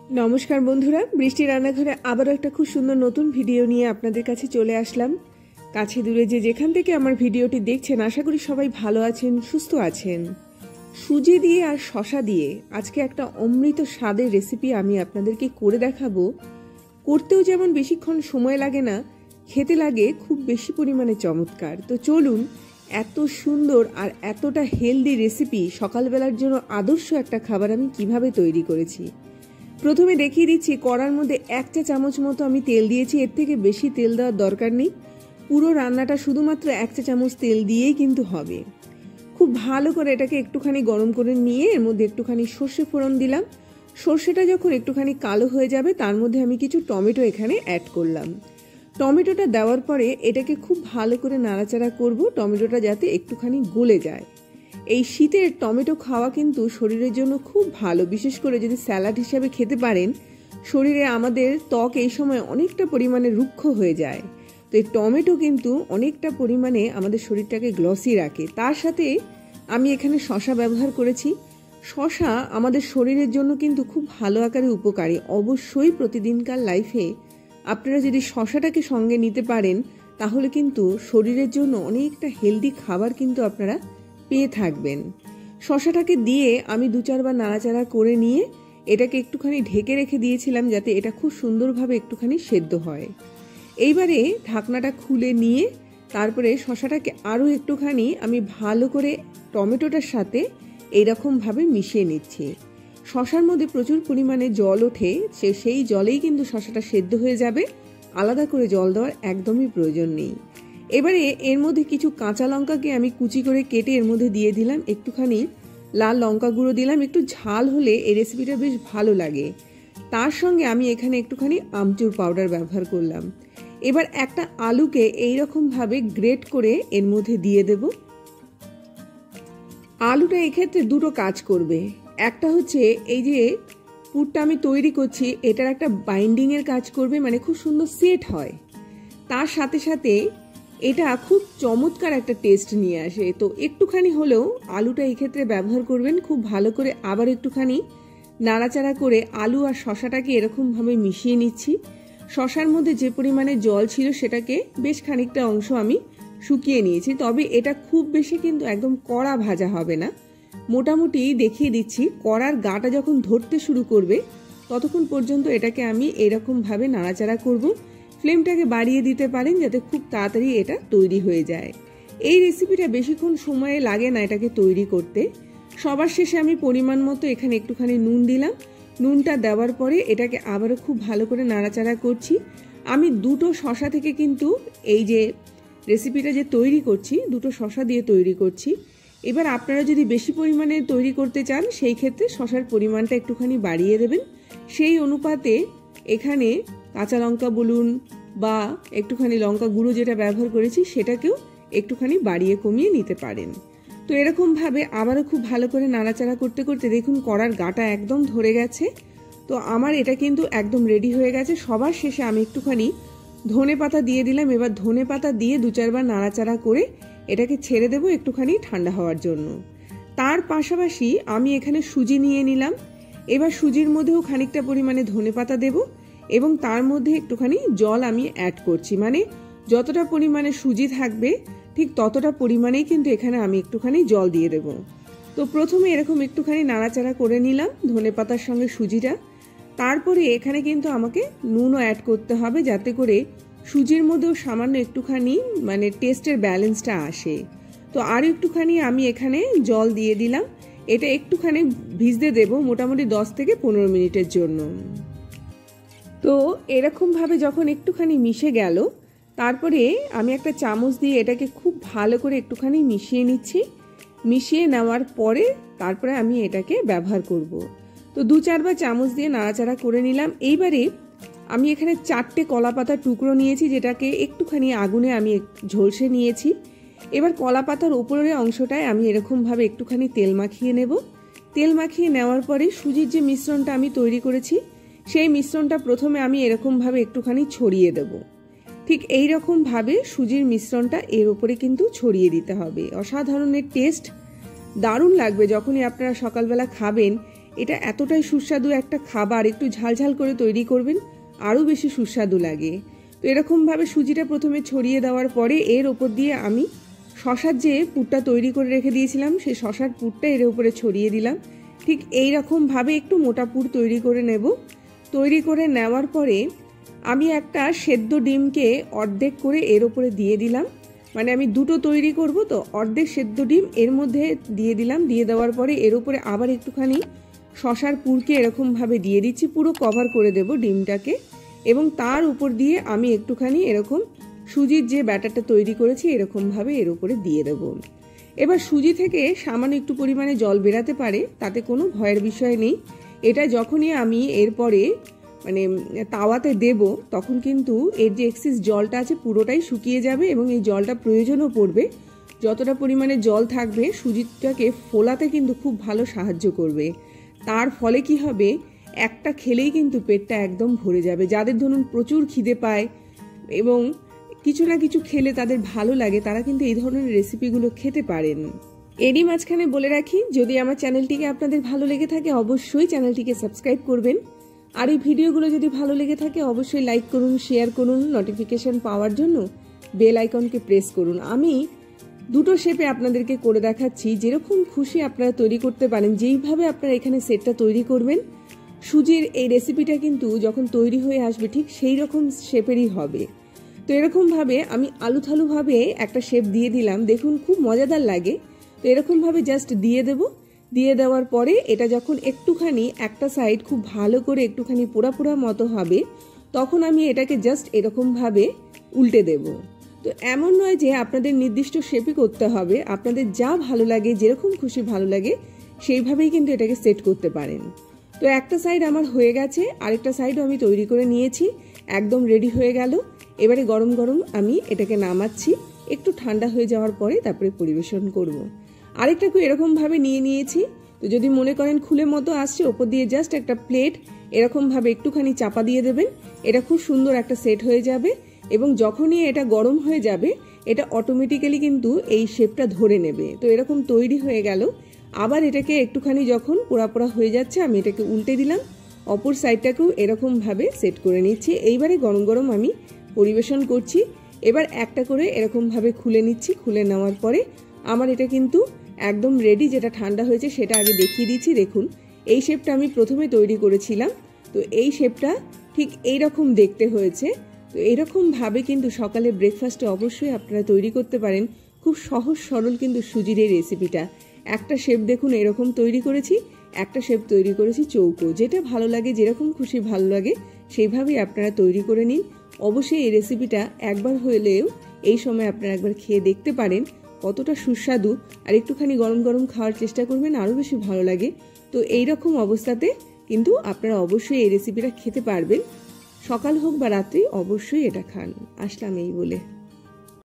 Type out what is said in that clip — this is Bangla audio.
নমস্কার বন্ধুরা, বৃষ্টি রান্নাঘরে আবারও একটা খুব সুন্দর নতুন ভিডিও নিয়ে আপনাদের কাছে চলে আসলাম। কাছে দূরে যে যেখান থেকে আমার ভিডিওটি দেখছেন, আশা করি সবাই ভালো আছেন, সুস্থ আছেন। সুজি দিয়ে আর শসা দিয়ে আজকে একটা অমৃত স্বাদের রেসিপি আমি আপনাদেরকে করে দেখাবো। করতেও যেমন বেশিক্ষণ সময় লাগে না, খেতে লাগে খুব বেশি পরিমাণে চমৎকার। তো চলুন, এত সুন্দর আর এতটা হেলদি রেসিপি সকালবেলার জন্য আদর্শ একটা খাবার আমি কিভাবে তৈরি করেছি। প্রথমে দেখিয়ে দিচ্ছি, কড়ার মধ্যে 1 চা চামচ মতো আমি তেল দিয়েছি। এর থেকে বেশি তেল দেওয়ার দরকার নেই, পুরো রান্নাটা শুধুমাত্র 1 চা চামচ তেল দিয়েই কিন্তু হবে। খুব ভালো করে এটাকে একটুখানি গরম করে নিয়ে এর মধ্যে একটুখানি সর্ষে ফোড়ন দিলাম। সর্ষেটা যখন একটুখানি কালো হয়ে যাবে, তার মধ্যে আমি কিছু টমেটো এখানে অ্যাড করলাম। টমেটোটা দেওয়ার পরে এটাকে খুব ভালো করে নাড়াচাড়া করব, টমেটোটা যাতে একটুখানি গলে যায়। এই শীতের টমেটো খাওয়া কিন্তু শরীরের জন্য খুব ভালো, বিশেষ করে যদি স্যালাড হিসাবে খেতে পারেন। শরীরে আমাদের ত্বক এই সময় অনেকটা পরিমাণে রুক্ষ হয়ে যায়, তো এই টমেটো কিন্তু অনেকটা পরিমাণে আমাদের শরীরটাকে গ্লসি রাখে। তার সাথে আমি এখানে শসা ব্যবহার করেছি। শসা আমাদের শরীরের জন্য কিন্তু খুব ভালো আকারে উপকারী। অবশ্যই প্রতিদিনকার লাইফে আপনারা যদি শসাটাকে সঙ্গে নিতে পারেন, তাহলে কিন্তু শরীরের জন্য অনেকটা হেলদি খাবার কিন্তু আপনারা পেয়ে থাকবেন। শসাটাকে দিয়ে আমি 2-4 বার নাড়াচাড়া করে নিয়ে এটাকে একটুখানি ঢেকে রেখে দিয়েছিলাম, যাতে এটা খুব সুন্দরভাবে একটুখানি সেদ্ধ হয়। এইবারে ঢাকনাটা খুলে নিয়ে তারপরে শসাটাকে আরও একটুখানি আমি ভালো করে টমেটোটার সাথে এইরকমভাবে মিশিয়ে নিচ্ছি। শসার মধ্যে প্রচুর পরিমাণে জল ওঠে, সেই জলেই কিন্তু শসাটা সেদ্ধ হয়ে যাবে, আলাদা করে জল দেওয়ার একদমই প্রয়োজন নেই। এবারে এর মধ্যে কিছু কাঁচা লঙ্কাকে আমি কুচি করে কেটে এর মধ্যে দিয়ে দিলাম, একটুখানি লাল লঙ্কা গুঁড়ো দিলাম। একটু ঝাল হলে এই রেসিপিটা বেশ ভালো লাগে। তার সঙ্গে আমি এখানে একটুখানি আমচুর পাউডার ব্যবহার করলাম। এবার একটা আলুকে এইরকমভাবে গ্রেট করে এর মধ্যে দিয়ে দেব। আলুটা এক্ষেত্রে দুটো কাজ করবে। একটা হচ্ছে এই যে পুরটা আমি তৈরি করছি, এটার একটা বাইন্ডিংয়ের কাজ করবে, মানে খুব সুন্দর সেট হয়। তার সাথে সাথে এটা খুব চমৎকার একটা টেস্ট নিয়ে আসে। তো একটুখানি হলেও আলুটা এই ক্ষেত্রে ব্যবহার করবেন। খুব ভালো করে আবার একটুখানি নাড়াচাড়া করে আলু আর শসাটাকে এরকমভাবে মিশিয়ে নিচ্ছি। শসার মধ্যে যে পরিমাণে জল ছিল সেটাকে বেশ খানিকটা অংশ আমি শুকিয়ে নিয়েছি, তবে এটা খুব বেশি কিন্তু একদম কড়া ভাজা হবে না। মোটামুটি দেখিয়ে দিচ্ছি, কড়ার গাটা যখন ধরতে শুরু করবে ততক্ষণ পর্যন্ত এটাকে আমি এরকমভাবে নাড়াচাড়া করব। ফ্লেমটাকে বাড়িয়ে দিতে পারেন যাতে খুব তাড়াতাড়ি এটা তৈরি হয়ে যায়। এই রেসিপিটা বেশিক্ষণ সময় লাগে না এটাকে তৈরি করতে। সবার শেষে আমি পরিমাণ মতো এখানে একটুখানি নুন দিলাম। নুনটা দেওয়ার পরে এটাকে আবারও খুব ভালো করে নাড়াচাড়া করছি। আমি 2টো শসা থেকে কিন্তু এই যে রেসিপিটা যে তৈরি করছি, 2টো শসা দিয়ে তৈরি করছি। এবার আপনারা যদি বেশি পরিমাণে তৈরি করতে চান, সেই ক্ষেত্রে শসার পরিমাণটা একটুখানি বাড়িয়ে দেবেন। সেই অনুপাতে এখানে কাঁচা লঙ্কা বলুন বা একটুখানি লঙ্কা গুঁড়ো যেটা ব্যবহার করেছি সেটাকেও একটুখানি বাড়িয়ে কমিয়ে নিতে পারেন। তো এরকমভাবে আবারও খুব ভালো করে নাড়াচাড়া করতে করতে দেখুন কড়ার গাটা একদম ধরে গেছে। তো আমার এটা কিন্তু একদম রেডি হয়ে গেছে। সবার শেষে আমি একটুখানি ধনে পাতা দিয়ে দিলাম। এবার ধনে পাতা দিয়ে 2-4 বার নাড়াচাড়া করে এটাকে ছেড়ে দেবো একটুখানি ঠান্ডা হওয়ার জন্য। তার পাশাপাশি আমি এখানে সুজি নিয়ে নিলাম। এবার সুজির মধ্যেও খানিকটা পরিমাণে ধনে পাতা দেবো এবং তার মধ্যে একটুখানি জল আমি অ্যাড করছি। মানে যতটা পরিমাণে সুজি থাকবে ঠিক ততটা পরিমাণেই কিন্তু এখানে আমি একটুখানি জল দিয়ে দেব। তো প্রথমে এরকম একটুখানি নাড়াচাড়া করে নিলাম ধনে পাতার সঙ্গে সুজিটা। তারপরে এখানে কিন্তু আমাকে নুনও অ্যাড করতে হবে, যাতে করে সুজির মধ্যেও সামান্য একটুখানি মানে টেস্টের ব্যালেন্সটা আসে। তো আর একটুখানি আমি এখানে জল দিয়ে দিলাম। এটা একটুখানি ভিজতে দেব, মোটামুটি 10 থেকে 15 মিনিটের জন্য। তো এরকমভাবে যখন একটুখানি মিশে গেল, তারপরে আমি একটা চামচ দিয়ে এটাকে খুব ভালো করে একটুখানি মিশিয়ে নিচ্ছি। মিশিয়ে নেওয়ার পরে তারপরে আমি এটাকে ব্যবহার করব। তো 2-4 বার চামচ দিয়ে নাড়াচাড়া করে নিলাম। এইবারে আমি এখানে 4টে কলা পাতার টুকরো নিয়েছি, যেটাকে একটুখানি আগুনে আমি ঝলসে নিয়েছি। এবার কলা পাতার উপরের অংশটায় আমি এরকমভাবে একটুখানি তেল মাখিয়ে নেব। তেল মাখিয়ে নেওয়ার পরে সুজির যে মিশ্রণটা আমি তৈরি করেছি সেই মিশ্রণটা প্রথমে আমি এরকমভাবে একটুখানি ছড়িয়ে দেব। ঠিক এই রকমভাবে সুজির মিশ্রণটা এর উপরে কিন্তু ছড়িয়ে দিতে হবে। অসাধারণের টেস্ট, দারুণ লাগবে যখনই আপনারা সকালবেলা খাবেন। এটা এতটাই সুস্বাদু একটা খাবার, একটু ঝালঝাল করে তৈরি করবেন, আরও বেশি সুস্বাদু লাগে। তো এরকমভাবে সুজিটা প্রথমে ছড়িয়ে দেওয়ার পরে এর ওপর দিয়ে আমি শশার যে পুরটা তৈরি করে রেখে দিয়েছিলাম সেই শশার পুরটা এর উপরে ছড়িয়ে দিলাম। ঠিক এই রকমভাবে একটু মোটা পুর তৈরি করে নেব। তৈরি করে নেওয়ার পরে আমি একটা সেদ্ধ ডিমকে অর্ধেক করে এর উপরে দিয়ে দিলাম, মানে আমি দুটো তৈরি করব তো অর্ধেক সেদ্ধ ডিম এর মধ্যে দিয়ে দিলাম। দিয়ে দেওয়ার পরে এর উপরে আবার একটুখানি শশার পুরকে এরকমভাবে দিয়ে দিচ্ছি, পুরো কভার করে দেব ডিমটাকে, এবং তার উপর দিয়ে আমি একটুখানি এরকম সুজির যে ব্যাটারটা তৈরি করেছি এরকমভাবে এর উপরে দিয়ে দেব। এবার সুজি থেকে সামান্য একটু পরিমাণে জল বেরাতে পারে, তাতে কোনো ভয়ের বিষয় নেই। এটা যখনই আমি এরপরে মানে তাওয়াতে দেব তখন কিন্তু এর যে এক্সেস জলটা আছে পুরোটাই শুকিয়ে যাবে এবং এই জলটা প্রয়োজনও পড়বে। যতটা পরিমাণে জল থাকবে সুজিটাকে ফোলাতে কিন্তু খুব ভালো সাহায্য করবে। তার ফলে কি হবে, একটা খেলেই কিন্তু পেটটা একদম ভরে যাবে। যাদের ধরুন প্রচুর খিদে পায় এবং কিছু না কিছু খেলে তাদের ভালো লাগে, তারা কিন্তু এই ধরনের রেসিপিগুলো খেতে পারেন। এরই মাঝখানে বলে রাখি, যদি আমার চ্যানেলটিকে আপনাদের ভালো লেগে থাকে অবশ্যই চ্যানেলটিকে সাবস্ক্রাইব করবেন। আর এই ভিডিওগুলো যদি ভালো লেগে থাকে অবশ্যই লাইক করুন, শেয়ার করুন, নোটিফিকেশন পাওয়ার জন্য বেল আইকনকে প্রেস করুন। আমি দুটো শেপে আপনাদেরকে করে দেখাচ্ছি, যেরকম খুশি আপনারা তৈরি করতে পারেন। যেইভাবে আপনারা এখানে সেটটা তৈরি করবেন, সুজির এই রেসিপিটা কিন্তু যখন তৈরি হয়ে আসবে ঠিক সেই রকম শেপেরই হবে। তো এরকমভাবে আমি আলুথালুভাবে একটা শেপ দিয়ে দিলাম, দেখুন খুব মজাদার লাগে। তো এরকমভাবে জাস্ট দিয়ে দেব। দিয়ে দেওয়ার পরে এটা যখন একটুখানি একটা সাইড খুব ভালো করে একটুখানি পোড়া পোড়া মতো হবে তখন আমি এটাকে জাস্ট এরকমভাবে উল্টে দেব। তো এমন নয় যে আপনাদের নির্দিষ্ট শেপই করতে হবে, আপনাদের যা ভালো লাগে, যেরকম খুশি ভালো লাগে সেইভাবেই কিন্তু এটাকে সেট করতে পারেন। তো একটা সাইড আমার হয়ে গেছে, আরেকটা সাইডও আমি তৈরি করে নিয়েছি, একদম রেডি হয়ে গেল। এবারে গরম গরম আমি এটাকে নামাচ্ছি, একটু ঠান্ডা হয়ে যাওয়ার পরে তারপরে পরিবেশন করব। আরেকটাকে এরকমভাবে নিয়ে নিয়েছি। তো যদি মনে করেন খুলে মতো আসছে, ওপর দিয়ে জাস্ট একটা প্লেট এরকমভাবে একটুখানি চাপা দিয়ে দেবেন, এটা খুব সুন্দর একটা সেট হয়ে যাবে। এবং যখনই এটা গরম হয়ে যাবে এটা অটোমেটিক্যালি কিন্তু এই শেপটা ধরে নেবে। তো এরকম তৈরি হয়ে গেল। আবার এটাকে একটুখানি যখন পোড়া পোড়া হয়ে যাচ্ছে আমি এটাকে উল্টে দিলাম, অপর সাইডটাকেও এরকমভাবে সেট করে নিচ্ছি। এইবারে গরম গরম আমি পরিবেশন করছি। এবার একটা করে এরকমভাবে খুলে নিচ্ছি। খুলে নেওয়ার পরে আমার এটা কিন্তু একদম রেডি। যেটা ঠান্ডা হয়েছে সেটা আগে দেখিয়ে দিচ্ছি। দেখুন এই শেপটা আমি প্রথমে তৈরি করেছিলাম, তো এই শেপটা ঠিক এইরকম দেখতে হয়েছে। তো এইরকমভাবে কিন্তু সকালে ব্রেকফাস্টে অবশ্যই আপনারা তৈরি করতে পারেন। খুব সহজ সরল কিন্তু সুজির এই রেসিপিটা। একটা শেপ দেখুন এরকম তৈরি করেছি, একটা শেপ তৈরি করেছি চৌকো। যেটা ভালো লাগে, যেরকম খুশি ভালো লাগে সেইভাবেই আপনারা তৈরি করে নিন। অবশ্যই এই রেসিপিটা একবার হলেও এই সময় আপনারা একবার খেয়ে দেখতে পারেন কতটা সুস্বাদু। আর একটুখানি গরম গরম খাওয়ার চেষ্টা করবেন, আরও বেশি ভালো লাগে। তো এই রকম অবস্থাতে কিন্তু আপনারা অবশ্যই এই রেসিপিটা খেতে পারবেন। সকাল হোক বা রাত্রি অবশ্যই এটা খান। আসলাম এই বলে।